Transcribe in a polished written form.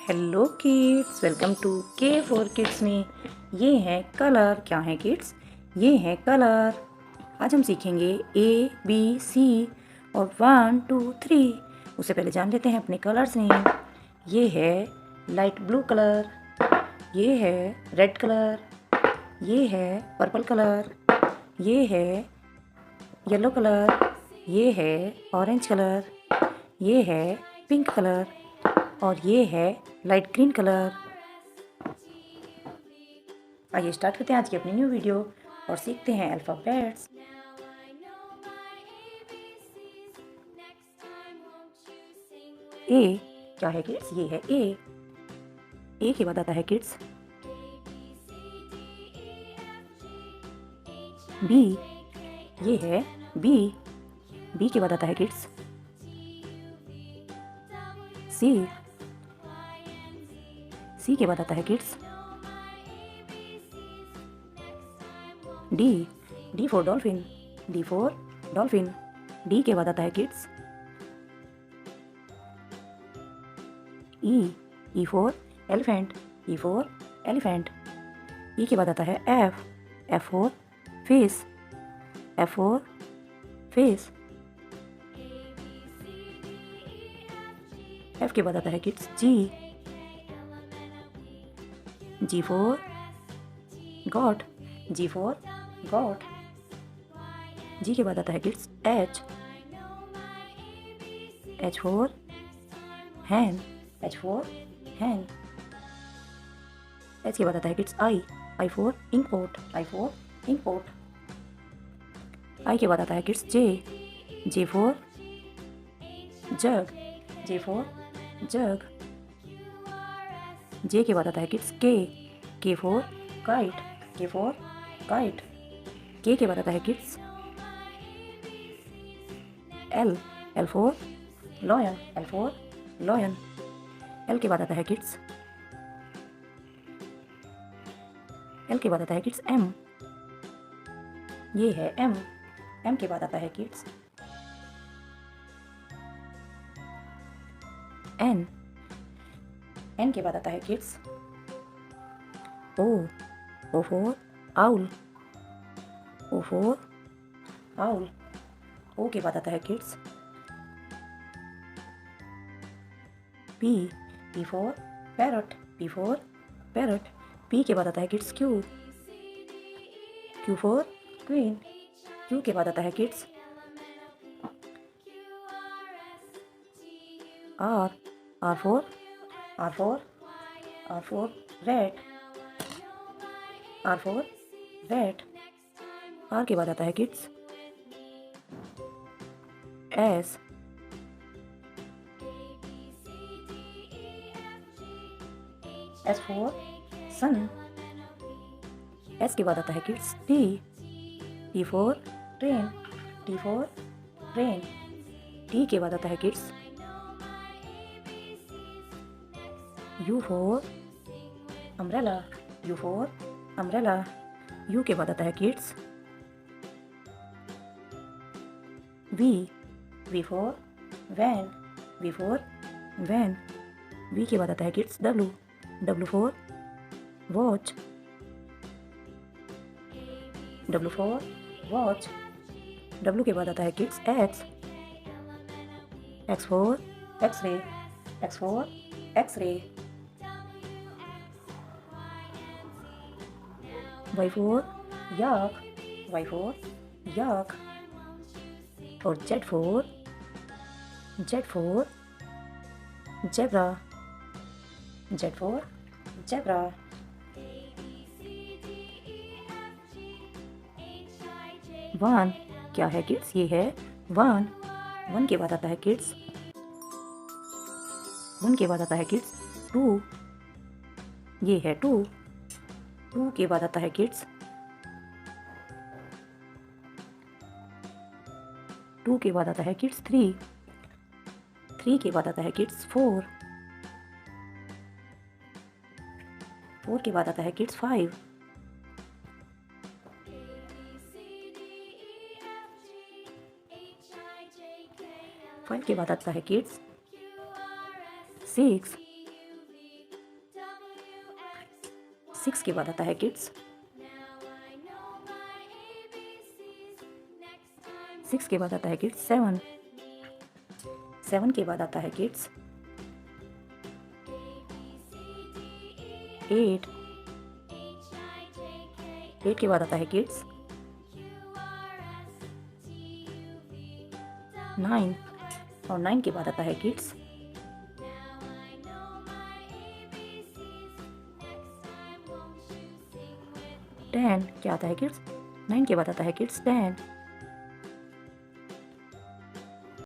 Hello kids, welcome to के for kids में। ये हैं कलर। क्या हैं किड्स? ये हैं कलर। आज हम सीखेंगे ए बी सी और 1 2 3। उससे पहले जान लेते हैं अपने कलर्स नेम। ये है लाइट ब्लू कलर, ये है रेड कलर, ये है पर्पल कलर, ये है येलो कलर, ये है ऑरेंज कलर, ये है पिंक कलर और ये है लाइट ग्रीन कलर। आइए स्टार्ट करते हैं आज की अपनी न्यू वीडियो और सीखते हैं अल्फ़ाबेट्स। ए क्या है किड्स? ये है ए के बाद आता है किड्स बी। ये है बी के बाद आता है किड्स सी के बाद आता है kids D for dolphin, D के बाद आता है किड्स ई फॉर एलिफेंट, ई के बाद आता है एफ फॉर फिश, एफ के बाद आता है किड्स जी फॉर गॉड, जी के बाद आता है kids H for hen, H के बाद आता है किड्स आई फॉर इंकपोर्ट, आई के बाद आता है किड्स जे फॉर जग, जे के बाद आता है किड्स के फॉर काइट, के के बाद आता है kids L for lion, L के बाद आता है किड्स एम। ये है एम के बाद आता है किड्स एन के बाद आता है kids O for owl, O के बाद आता है kids P for parrot, P के बाद आता है kids Q for queen, Q के बाद आता है kids R for red, R के बाद आता है kids S for sun, S के बाद आता है kids T for train, T के बाद आता है kids U for umbrella, U के बाद आता है kids V for van, V के बाद आता है kids W for watch, W के बाद आता है kids X for X ray, Y for yak, और जेड फॉर जेब्रा, वन क्या है किड्स? ये है वन के बाद आता है किड्स टू, ये है टू के बाद आता है किड्स थ्री के बाद आता है किड्स फोर के बाद आता है किड्स फाइव के बाद आता है किड्स 6 6 के बाद आता है किड्स 6 के बाद आता है किड्स 7 7 के बाद आता है किड्स 8 8 के बाद आता है किड्स 9 और 9 के बाद आता है किड्स 10 क्या आता है किड्स 9 के बाद आता है किड्स 10